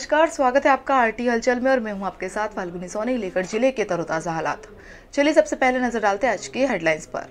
नमस्कार, स्वागत है आपका आरटी हलचल में और मैं हूं आपके साथ फाल्गुनी सोनी लेकर जिले के तरोताजा हालात। चलिए सबसे पहले नजर डालते हैं आज की हेडलाइंस पर।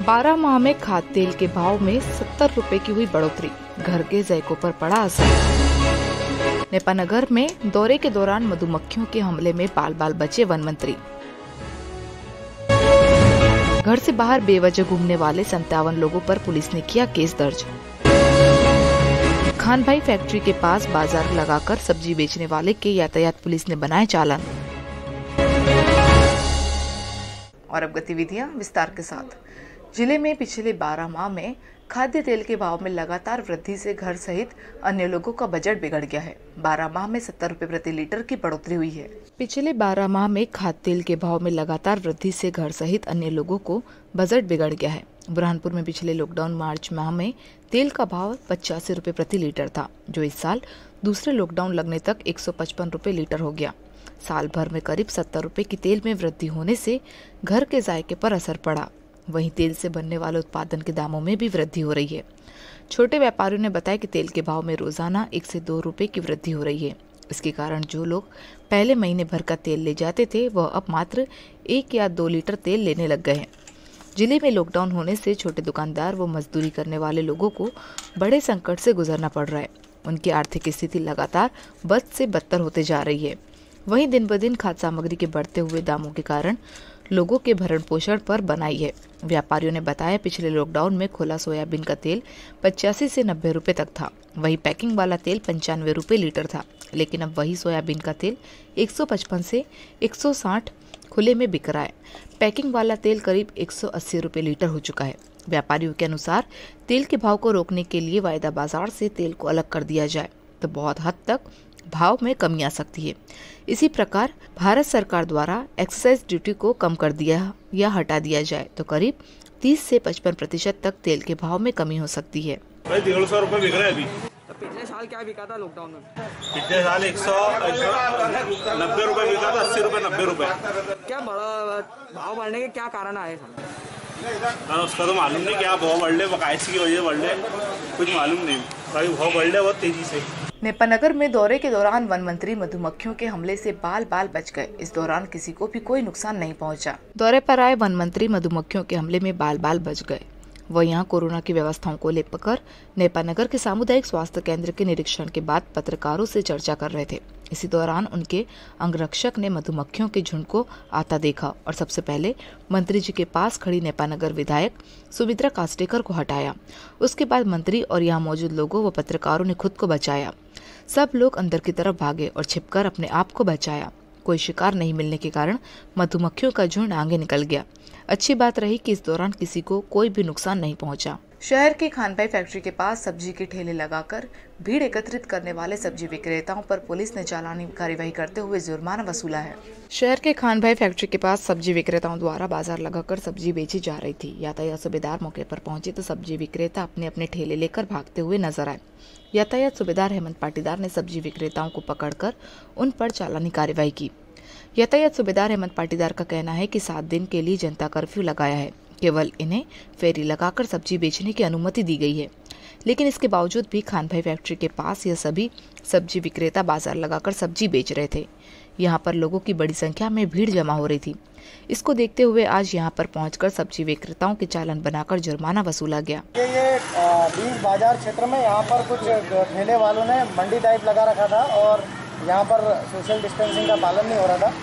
12 माह में खाद्य तेल के भाव में 70 रुपए की हुई बढ़ोतरी, घर के ज़ायकों पर पड़ा असर। नेपानगर में दौरे के दौरान मधुमक्खियों के हमले में बाल बाल बचे वन मंत्री। घर से बाहर बेवजह घूमने वाले 57 लोगों पर पुलिस ने किया केस दर्ज। खान भाई फैक्ट्री के पास बाजार लगाकर सब्जी बेचने वाले के यातायात पुलिस ने बनाए चालान। और अब गतिविधियां विस्तार के साथ। जिले में पिछले 12 माह में खाद्य तेल के भाव में लगातार वृद्धि से घर सहित अन्य लोगों का बजट बिगड़ गया है। 12 माह में 70 रुपए प्रति लीटर की बढ़ोतरी हुई है। पिछले 12 माह में खाद्य तेल के भाव में लगातार वृद्धि से घर सहित अन्य लोगों को बजट बिगड़ गया है। बुरहानपुर में पिछले लॉकडाउन मार्च माह में तेल का भाव 85 रुपए प्रति लीटर था, जो इस साल दूसरे लॉकडाउन लगने तक 155 रुपए लीटर हो गया। साल भर में करीब 70 रुपए की तेल में वृद्धि होने से घर के जायके पर असर पड़ा। वहीं तेल से बनने वाले उत्पादन के दामों में भी वृद्धि हो रही है। छोटे व्यापारियों ने बताया कि तेल के भाव में रोजाना 1 से 2 रुपए की वृद्धि हो रही है। इसके कारण जो लोग पहले महीने भर का तेल ले जाते थे, वह अब मात्र 1 या 2 लीटर तेल लेने लग गए हैं। जिले में लॉकडाउन होने से छोटे दुकानदार व मजदूरी करने वाले लोगों को बड़े संकट से गुजरना पड़ रहा है। उनकी आर्थिक स्थिति लगातार बद से बदतर होते जा रही है। वहीं दिन ब दिन खाद्य सामग्री के बढ़ते हुए दामों के कारण लोगों के भरण पोषण पर बनाई है। व्यापारियों ने बताया, पिछले लॉकडाउन में खुला सोयाबीन का तेल 85 से 90 रुपए तक था। वहीं पैकिंग वाला तेल 95 रुपए लीटर था, लेकिन अब वही सोयाबीन का तेल 155 से 160 खुले में बिक रहा है। पैकिंग वाला तेल करीब 180 रुपए लीटर हो चुका है। व्यापारियों के अनुसार तेल के भाव को रोकने के लिए वायदा बाजार से तेल को अलग कर दिया जाए तो बहुत हद तक भाव में कमी आ सकती है। इसी प्रकार भारत सरकार द्वारा एक्साइज ड्यूटी को कम कर दिया या हटा दिया जाए तो करीब 30 से 55% तक तेल के भाव में कमी हो सकती है। 150 रुपए बिक रहा है अभी। तो पिछले साल क्या बिका था लॉकडाउन में? पिछले साल 190 रुपए बिका था, 80 रुपए 90 रुपए। क्या बड़ा भाव बढ़ने के क्या कारण आए सर? उसका तो मालूम नहीं क्या भाव बढ़ रहे, कैसी की वजह बढ़ रहे, कुछ मालूम नहीं। कभी भाव बढ़ रहे बहुत तेजी से। नेपानगर में दौरे के दौरान वन मंत्री मधुमक्खियों के हमले से बाल बाल बच गए। इस दौरान किसी को भी कोई नुकसान नहीं पहुंचा। दौरे पर आए वन मंत्री मधुमक्खियों के हमले में बाल बाल बच गए। वह यहां कोरोना की व्यवस्थाओं को लेकर नेपानगर के सामुदायिक स्वास्थ्य केंद्र के निरीक्षण के बाद पत्रकारों से चर्चा कर रहे थे। इसी दौरान उनके अंगरक्षक ने मधुमक्खियों के झुंड को आता देखा और सबसे पहले मंत्री जी के पास खड़ी नेपानगर विधायक सुमित्रा कास्टेकर को हटाया। उसके बाद मंत्री और यहाँ मौजूद लोगों व पत्रकारों ने खुद को बचाया। सब लोग अंदर की तरफ भागे और छिपकर अपने आप को बचाया। कोई शिकार नहीं मिलने के कारण मधुमक्खियों का झुंड आगे निकल गया। अच्छी बात रही कि इस दौरान किसी को कोई भी नुकसान नहीं पहुंचा। शहर की खान भाई फैक्ट्री के पास सब्जी के ठेले लगाकर भीड़ एकत्रित करने वाले सब्जी विक्रेताओं पर पुलिस ने चालानी कार्यवाही करते हुए जुर्माना वसूला है। शहर के खान भाई फैक्ट्री के पास सब्जी विक्रेताओं द्वारा बाजार लगाकर सब्जी बेची जा रही थी। यातायात सूबेदार मौके पर पहुंचे तो सब्जी विक्रेता अपने अपने ठेले लेकर भागते हुए नजर आए। यातायात सूबेदार हेमंत पाटीदार ने सब्जी विक्रेताओं को पकड़कर उन पर चालानी कार्यवाही की। यातायात सूबेदार हेमंत पाटीदार का कहना है कि 7 दिन के लिए जनता कर्फ्यू लगाया है। केवल इन्हें फेरी लगाकर सब्जी बेचने की अनुमति दी गई है, लेकिन इसके बावजूद भी खान भाई फैक्ट्री के पास यह सभी सब्जी विक्रेता बाजार लगाकर सब्जी बेच रहे थे। यहाँ पर लोगों की बड़ी संख्या में भीड़ जमा हो रही थी। इसको देखते हुए आज यहाँ पर पहुंचकर सब्जी विक्रेताओं के चालान बनाकर जुर्माना वसूला गया। ये बीच बाजार क्षेत्र में यहाँ पर कुछ ठेले वालों ने मंडी टाइप लगा रखा था और यहाँ पर सोशल डिस्टेंसिंग का पालन नहीं हो रहा था,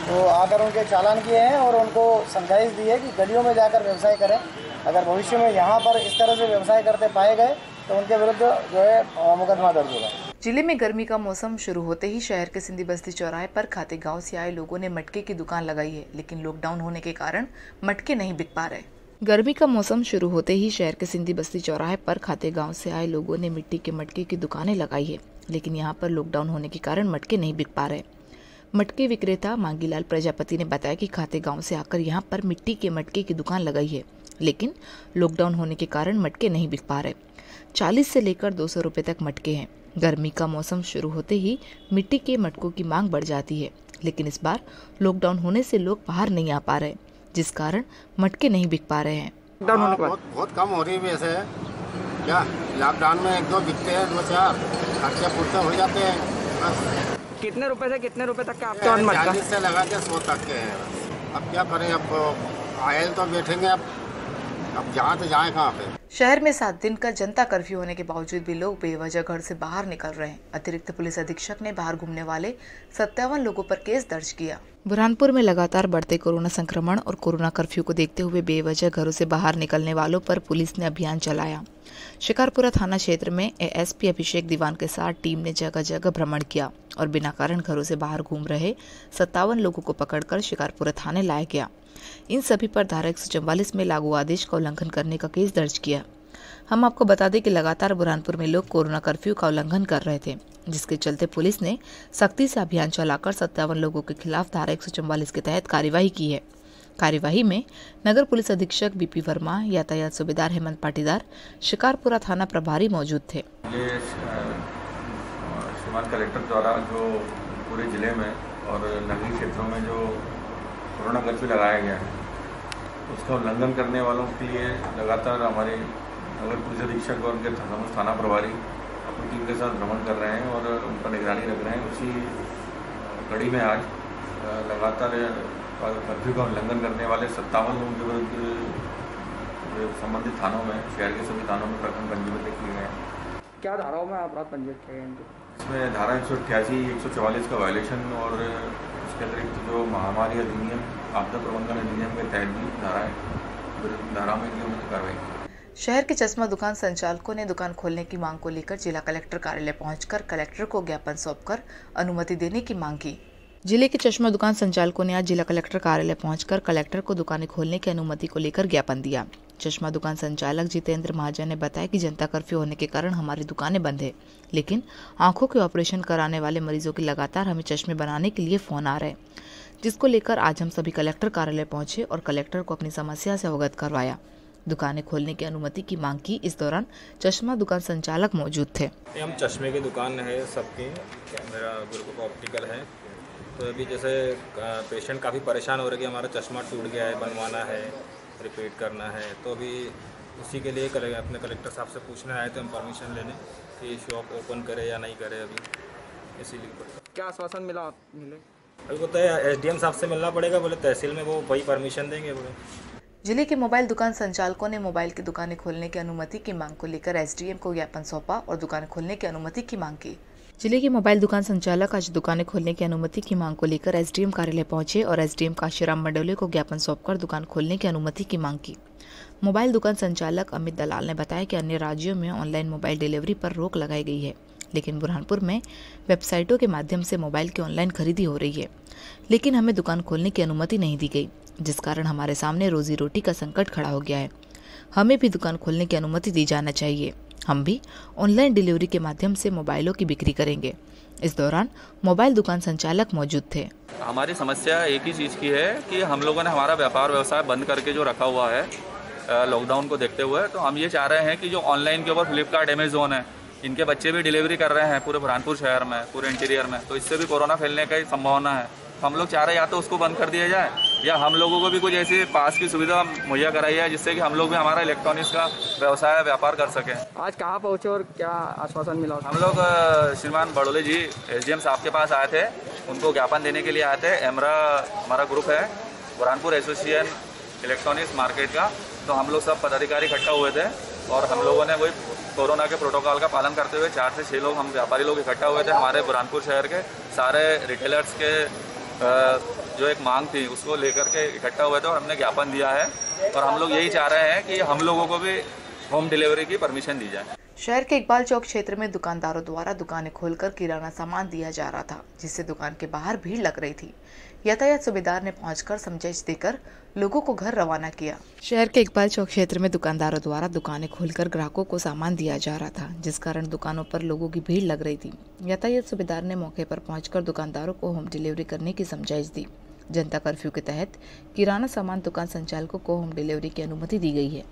तो आकर उनके चालान किए हैं और उनको समझाइश दी है कि गलियों में जाकर व्यवसाय करें। अगर भविष्य में यहाँ पर इस तरह से व्यवसाय करते पाए गए तो उनके विरुद्ध जो है मुकदमा दर्ज होगा। जिले में गर्मी का मौसम शुरू होते ही शहर के सिंधी बस्ती चौराहे पर खाते गांव से आए लोगों ने मटके की दुकान लगाई है, लेकिन लॉकडाउन होने के कारण मटके नहीं बिक पा रहे। गर्मी का मौसम शुरू होते ही शहर के सिंधी बस्ती चौराहे पर खाते गांव से आए लोगों ने मिट्टी के मटके की दुकानें लगाई है, लेकिन यहां पर लॉकडाउन होने के कारण मटके नहीं बिक पा रहे। मटके विक्रेता मांगीलाल प्रजापति ने बताया कि खाते गांव से आकर यहां पर मिट्टी के मटके की दुकान लगाई है, लेकिन लॉकडाउन होने के कारण मटके नहीं बिक पा रहे। 40 से लेकर 200 रुपए तक मटके हैं। गर्मी का मौसम शुरू होते ही मिट्टी के मटकों की मांग बढ़ जाती है, लेकिन इस बार लॉकडाउन होने से लोग बाहर नहीं आ पा रहे, जिस कारण मटके नहीं बिक पा रहे हैं। बहुत कम हो रही है वैसे। क्या लॉकडाउन में 1-2 बिकते हैं, 2-4 खर्चे पूर्ते हो जाते हैं बस। कितने रुपए से कितने रुपए तक का आपके वहाँ मटका? 40 से लगा के 100 तक के हैं बस। अब क्या करें, अब आयल तो बैठेंगे, अब जहाँ तो जाए कहाँ पे। शहर में 7 दिन का जनता कर्फ्यू होने के बावजूद भी लोग बेवजह घर से बाहर निकल रहे हैं। अतिरिक्त पुलिस अधीक्षक ने बाहर घूमने वाले 57 लोगों पर केस दर्ज किया। बुरहानपुर में लगातार बढ़ते कोरोना संक्रमण और कोरोना कर्फ्यू को देखते हुए बेवजह घरों से बाहर निकलने वालों पर पुलिस ने अभियान चलाया। शिकारपुरा थाना क्षेत्र में एएसपी अभिषेक दीवान के साथ टीम ने जगह जगह भ्रमण किया और बिना कारण घरों से बाहर घूम रहे 57 लोगों को पकड़कर शिकारपुरा थाने लाया गया। इन सभी पर धारा 144 में लागू आदेश का उल्लंघन करने का केस दर्ज किया। हम आपको बता दें कि लगातार बुरहानपुर में लोग कोरोना कर्फ्यू का उल्लंघन कर रहे थे, जिसके चलते पुलिस ने सख्ती से अभियान चलाकर 57 लोगों के खिलाफ धारा 144 के तहत कार्यवाही की है। कार्यवाही में नगर पुलिस अधीक्षक बीपी वर्मा, यातायात सूबेदार हेमंत पाटीदार, शिकारपुरा थाना प्रभारी मौजूद थे। ये श्रीमान कलेक्टर द्वारा जो पूरे जिले में और नगरीय क्षेत्रों में जो कोरोना कर्फ्यू लगाया गया है, उसका उल्लंघन करने वालों के लिए लगातार हमारे नगर पुलिस अधीक्षक और उनके थाना प्रभारी अपनी टीम के साथ भ्रमण कर रहे हैं और उन पर निगरानी रख रहे हैं। उसी कड़ी में आज लगातार कर्फ्यू का उल्लंघन करने वाले 57 लोगों के विरुद्ध संबंधित थानों में, शहर के सभी थानों में प्रकरण पंजीबद्ध किए गए हैं। क्या धाराओं में अपराध पंजीबद्ध किए गए? इसमें धारा 188, 144 का वायलेशन और उसके अतिरिक्त जो महामारी अधिनियम, आपदा प्रबंधन अधिनियम के तहत भी धारा में कार्रवाई की। शहर के चश्मा दुकान संचालकों ने दुकान खोलने की मांग को लेकर जिला कलेक्टर कार्यालय पहुंचकर कलेक्टर को ज्ञापन सौंपकर अनुमति देने की मांग की। जिले के चश्मा दुकान संचालकों ने आज जिला कलेक्टर कार्यालय पहुंचकर कलेक्टर को दुकानें खोलने की अनुमति को लेकर ज्ञापन दिया। चश्मा दुकान संचालक जितेंद्र महाजन ने बताया कि जनता कर्फ्यू होने के कारण हमारी दुकानें बंद है, लेकिन आंखों के ऑपरेशन कराने वाले मरीजों की लगातार हमें चश्मे बनाने के लिए फोन आ रहे हैं, जिसको लेकर आज हम सभी कलेक्टर कार्यालय पहुंचे और कलेक्टर को अपनी समस्या से अवगत करवाया। दुकानें खोलने की अनुमति की मांग की। इस दौरान चश्मा दुकान संचालक मौजूद थे। हम चश्मे की दुकान है सबकी, मेरा ग्रुप ऑप्टिकल है। तो अभी जैसे पेशेंट काफ़ी परेशान हो रहे कि हमारा चश्मा टूट गया है, बनवाना है, रिपीट करना है, तो अभी उसी के लिए अपने कलेक्टर साहब से पूछने आए थे हम परमिशन लेने कि शॉप ओपन करे या नहीं करे। अभी इसीलिए क्या आश्वासन मिले? अभी बोलते हैं एसडीएम साहब से मिलना पड़ेगा, बोले तहसील में वो वही परमिशन देंगे। बोले जिले के मोबाइल दुकान संचालकों ने मोबाइल की दुकानें खोलने की अनुमति की मांग को लेकर एसडीएम को ज्ञापन सौंपा और दुकानें खोलने की अनुमति की मांग की। जिले के मोबाइल दुकान संचालक आज दुकानें खोलने की अनुमति की मांग को लेकर एसडीएम कार्यालय पहुंचे और एसडीएम काशीराम मंडोले को ज्ञापन सौंपकर दुकान खोलने की अनुमति की मांग की। मोबाइल दुकान संचालक अमित दलाल ने बताया कि अन्य राज्यों में ऑनलाइन मोबाइल डिलीवरी पर रोक लगाई गई है, लेकिन बुरहानपुर में वेबसाइटों के माध्यम से मोबाइल की ऑनलाइन खरीदी हो रही है, लेकिन हमें दुकान खोलने की अनुमति नहीं दी गई, जिस कारण हमारे सामने रोजी रोटी का संकट खड़ा हो गया है। हमें भी दुकान खोलने की अनुमति दी जाना चाहिए। हम भी ऑनलाइन डिलीवरी के माध्यम से मोबाइलों की बिक्री करेंगे। इस दौरान मोबाइल दुकान संचालक मौजूद थे। हमारी समस्या एक ही चीज़ की है कि हम लोगों ने हमारा व्यापार व्यवसाय बंद करके जो रखा हुआ है लॉकडाउन को देखते हुए, तो हम ये चाह रहे हैं कि जो ऑनलाइन के ऊपर फ्लिपकार्ट, अमेजोन है, इनके बच्चे भी डिलीवरी कर रहे हैं पूरे बुरहानपुर शहर में, पूरे इंटीरियर में, तो इससे भी कोरोना फैलने की संभावना है। हम लोग चाह रहे हैं या तो उसको बंद कर दिया जाए या हम लोगों को भी कुछ ऐसी पास की सुविधा मुहैया कराई है जिससे कि हम लोग भी हमारा इलेक्ट्रॉनिक्स का व्यवसाय व्यापार कर सकें। आज कहाँ पहुँचे और क्या आश्वासन मिला? हम लोग श्रीमान बड़ोले जी एसडीएम साहब के पास आए थे, उनको ज्ञापन देने के लिए आए थे। एमरा हमारा ग्रुप है, बुरहानपुर एसोसिएशन इलेक्ट्रॉनिक्स मार्केट का, तो हम लोग सब पदाधिकारी इकट्ठा हुए थे और हम लोगों ने वही कोरोना के प्रोटोकॉल का पालन करते हुए 4 से 6 लोग हम व्यापारी लोग इकट्ठा हुए थे। हमारे बुरहानपुर शहर के सारे रिटेलर्स के जो एक मांग थी उसको लेकर के इकट्ठा हुए थे और हमने ज्ञापन दिया है और हम लोग यही चाह रहे हैं कि हम लोगों को भी होम डिलीवरी की परमिशन दी जाए। शहर के इकबाल चौक क्षेत्र में दुकानदारों द्वारा दुकानें खोलकर किराना सामान दिया जा रहा था, जिससे दुकान के बाहर भीड़ लग रही थी। यातायात सूबेदार ने पहुंचकर समझाइश देकर लोगों को घर रवाना किया। शहर के इकबाल चौक क्षेत्र में दुकानदारों द्वारा दुकानें खोलकर ग्राहकों को सामान दिया जा रहा था, जिस कारण दुकानों पर लोगों की भीड़ लग रही थी। यातायात सूबेदार ने मौके पर पहुंचकर दुकानदारों को होम डिलीवरी करने की समझाइश दी। जनता कर्फ्यू के तहत किराना सामान दुकान संचालकों को होम डिलीवरी की अनुमति दी गई है,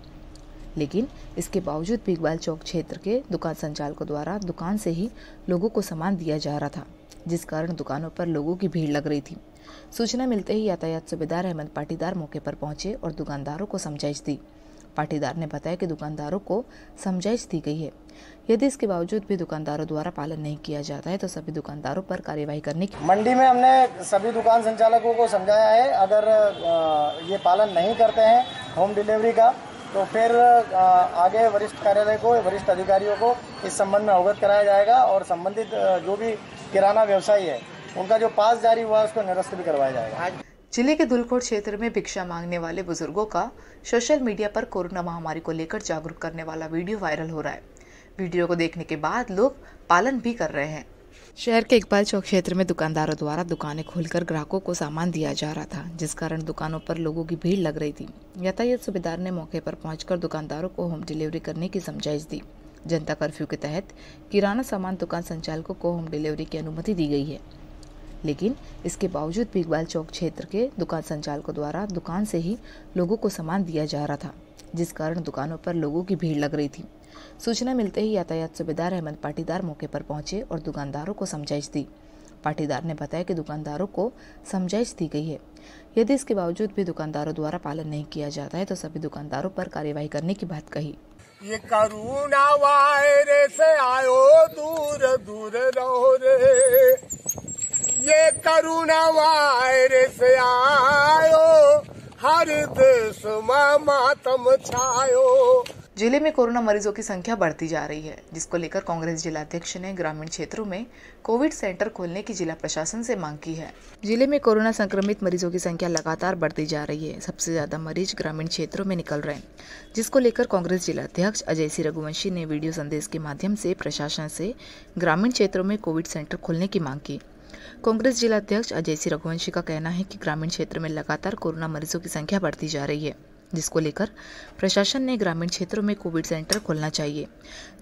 लेकिन इसके बावजूद भी इकबाल चौक क्षेत्र के दुकान संचालकों द्वारा दुकान से ही लोगों को सामान दिया जा रहा था, जिस कारण दुकानों पर लोगों की भीड़ लग रही थी। सूचना मिलते ही यातायात सूबेदार हेमंत पाटीदार मौके पर पहुंचे और दुकानदारों को समझाइश दी। पाटीदार ने बताया कि दुकानदारों को समझाइश दी गई है। यदि इसके बावजूद भी दुकानदारों द्वारा पालन नहीं किया जाता है तो सभी दुकानदारों पर कार्यवाही करने की। मंडी में हमने सभी दुकान संचालकों को समझाया है, अगर ये पालन नहीं करते हैं होम डिलीवरी का तो फिर आगे वरिष्ठ कार्यालय को, वरिष्ठ अधिकारियों को इस संबंध में अवगत कराया जाएगा और संबंधित जो भी किराना व्यवसायी है उनका जो पास जारी हुआ है उसको निरस्त भी करवाया जाएगा। जिले के दुलकोट क्षेत्र में भिक्षा मांगने वाले बुजुर्गों का सोशल मीडिया पर कोरोना महामारी को लेकर जागरूक करने वाला वीडियो वायरल हो रहा है। वीडियो को देखने के बाद लोग पालन भी कर रहे हैं। शहर के इकबाल चौक क्षेत्र में दुकानदारों द्वारा दुकानें खोलकर ग्राहकों को सामान दिया जा रहा था, जिस कारण दुकानों पर लोगों की भीड़ लग रही थी। यातायात सूबेदार ने मौके पर पहुंचकर दुकानदारों को होम डिलीवरी करने की समझाइश दी। जनता कर्फ्यू के तहत किराना सामान दुकान संचालकों को होम डिलीवरी की अनुमति दी गई है, लेकिन इसके बावजूद भी इकबाल चौक क्षेत्र के दुकान संचालकों द्वारा दुकान से ही लोगों को सामान दिया जा रहा था, जिस कारण दुकानों पर लोगों की भीड़ लग रही थी। सूचना मिलते ही यातायात सूबेदार अहमद पाटीदार मौके पर पहुंचे और दुकानदारों को समझाइश दी। पाटीदार ने बताया कि दुकानदारों को समझाइश दी गई है। यदि इसके बावजूद भी दुकानदारों द्वारा पालन नहीं किया जाता है तो सभी दुकानदारों पर कार्यवाही करने की बात कही। ये कोरोना वायरस आयो दूर दूर रहो रे, ये कोरोना वायरस आयो हर देश में मातम छायो। जिले में कोरोना मरीजों की संख्या बढ़ती जा रही है, जिसको लेकर कांग्रेस जिलाध्यक्ष ने ग्रामीण क्षेत्रों में कोविड सेंटर खोलने की जिला प्रशासन से मांग की है। जिले में कोरोना संक्रमित मरीजों की संख्या लगातार बढ़ती जा रही है। सबसे ज्यादा मरीज ग्रामीण क्षेत्रों में निकल रहे हैं, जिसको लेकर कांग्रेस जिलाध्यक्ष अजय सिंह रघुवंशी ने वीडियो संदेश के माध्यम से प्रशासन से ग्रामीण क्षेत्रों में कोविड सेंटर खोलने की मांग की। कांग्रेस जिलाध्यक्ष अजय सिंह रघुवंशी का कहना है कि ग्रामीण क्षेत्र में लगातार कोरोना मरीजों की संख्या बढ़ती जा रही है, जिसको लेकर प्रशासन ने ग्रामीण क्षेत्रों में कोविड सेंटर खोलना चाहिए,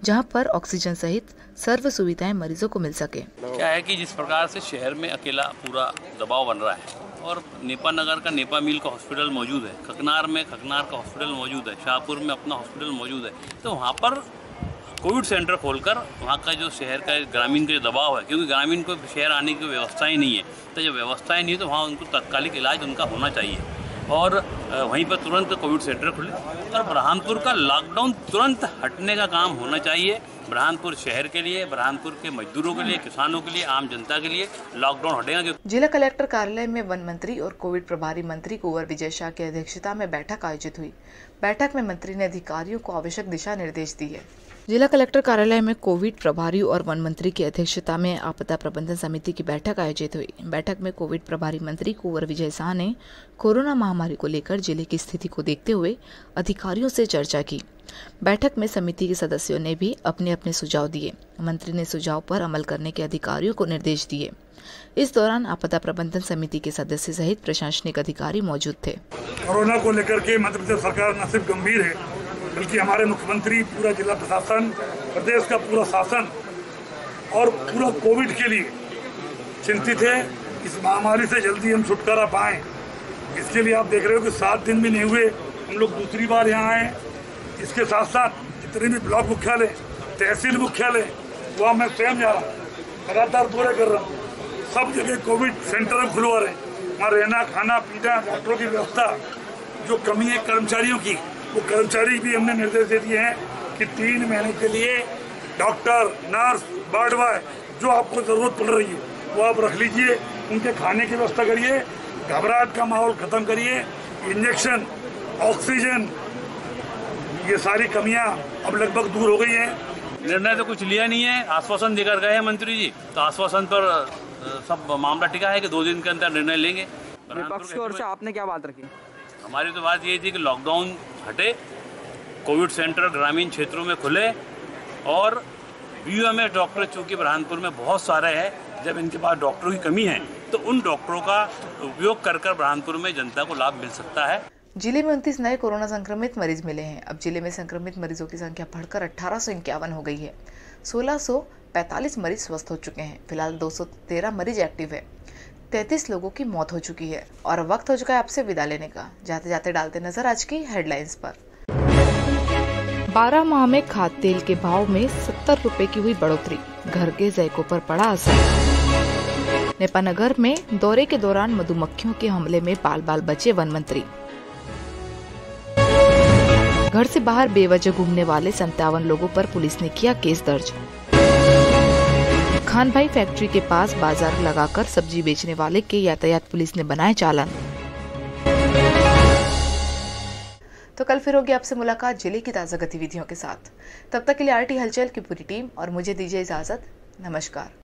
जहां पर ऑक्सीजन सहित सर्व सुविधाएं मरीजों को मिल सके। क्या है कि जिस प्रकार से शहर में अकेला पूरा दबाव बन रहा है और नेपा नगर का नेपा मिल का हॉस्पिटल मौजूद है, खकनार में खकनार का हॉस्पिटल मौजूद है, शाहपुर में अपना हॉस्पिटल मौजूद है, तो वहाँ पर कोविड सेंटर खोलकर वहाँ का जो शहर का ग्रामीण का दबाव है, क्योंकि ग्रामीण को शहर आने की व्यवस्थाएँ नहीं है, तो जब व्यवस्थाएँ नहीं है तो वहाँ उनको तात्कालिक इलाज उनका होना चाहिए और वहीं पर तुरंत कोविड सेंटर खुले और बुरहानपुर का लॉकडाउन तुरंत हटने का काम होना चाहिए। बुरहानपुर शहर के लिए, बुरहानपुर के मजदूरों के लिए, किसानों के लिए, आम जनता के लिए लॉकडाउन हटेगा। जिला कलेक्टर कार्यालय में वन मंत्री और कोविड प्रभारी मंत्री कुंवर विजय शाह की अध्यक्षता में बैठक आयोजित हुई। बैठक में मंत्री ने अधिकारियों को आवश्यक दिशा निर्देश दिए। जिला कलेक्टर कार्यालय में कोविड प्रभारी और वन मंत्री की अध्यक्षता में आपदा प्रबंधन समिति की बैठक आयोजित हुई। बैठक में कोविड प्रभारी मंत्री कुंवर विजय शाह ने कोरोना महामारी को लेकर जिले की स्थिति को देखते हुए अधिकारियों से चर्चा की। बैठक में समिति के सदस्यों ने भी अपने अपने सुझाव दिए। मंत्री ने सुझाव पर अमल करने के अधिकारियों को निर्देश दिए। इस दौरान आपदा प्रबंधन समिति के सदस्य सहित प्रशासनिक अधिकारी मौजूद थे। कोरोना को लेकर के मध्य प्रदेश सरकार न सिर्फ गंभीर है, बल्कि हमारे मुख्यमंत्री, पूरा जिला प्रशासन, प्रदेश का पूरा शासन और पूरा कोविड के लिए चिंतित है। इस महामारी से जल्दी हम छुटकारा पाएं, इसके लिए आप देख रहे हो कि 7 दिन भी नहीं हुए हम लोग दूसरी बार यहाँ आए। इसके साथ साथ जितने भी ब्लॉक मुख्यालय, तहसील मुख्यालय, वहाँ मैं स्वयं जा रहा हूँ, लगातार दौरे कर रहा हूँ। सब जगह कोविड सेंटर खुलवा रहे हैं। वहाँ रहना, खाना पीना, डॉक्टरों की व्यवस्था, जो कमी है कर्मचारियों की, वो कर्मचारी भी हमने निर्देश दे दिए हैं कि 3 महीने के लिए डॉक्टर, नर्स, वार्ड बॉय जो आपको ज़रूरत पड़ रही है वो आप रख लीजिए। उनके खाने की व्यवस्था करिए, घबराहट का माहौल खत्म करिए। इंजेक्शन, ऑक्सीजन, ये सारी कमियां अब लगभग दूर हो गई हैं। निर्णय तो कुछ लिया नहीं है, आश्वासन देकर गए हैं मंत्री जी, तो आश्वासन पर सब मामला टिका है कि 2 दिन के अंदर निर्णय लेंगे। विपक्ष की ओर से आपने क्या बात रखी? हमारी तो बात ये थी कि लॉकडाउन हटे, कोविड सेंटर ग्रामीण क्षेत्रों में खुले और BOMS डॉक्टर चूँकि बुरहानपुर में बहुत सारे हैं, जब इनके पास डॉक्टरों की कमी है तो उन डॉक्टरों का उपयोग कर बुरहानपुर में जनता को लाभ मिल सकता है। जिले में 29 नए कोरोना संक्रमित मरीज मिले हैं। अब जिले में संक्रमित मरीजों की संख्या बढ़कर 1851 हो गई है। 1645 मरीज स्वस्थ हो चुके हैं। फिलहाल 213 मरीज एक्टिव है। 33 लोगों की मौत हो चुकी है। और वक्त हो चुका है आपसे विदा लेने का। जाते जाते डालते नजर आज की हेडलाइंस पर। 12 माह में खाद्य तेल के भाव में 70 रुपए की हुई बढ़ोतरी, घर के ज़ायकों पर पड़ा असर। नेपानगर में दौरे के दौरान मधुमक्खियों के हमले में बाल बाल बचे वन मंत्री। घर से बाहर बेवजह घूमने वाले 57 लोगों पर पुलिस ने किया केस दर्ज। खान भाई फैक्ट्री के पास बाजार लगाकर सब्जी बेचने वाले के यातायात पुलिस ने बनाए चालान। तो कल फिर होगी आपसे मुलाकात जिले की ताज़ा गतिविधियों के साथ। तब तक के लिए आरटी हलचल की पूरी टीम और मुझे दीजिए इजाजत। नमस्कार।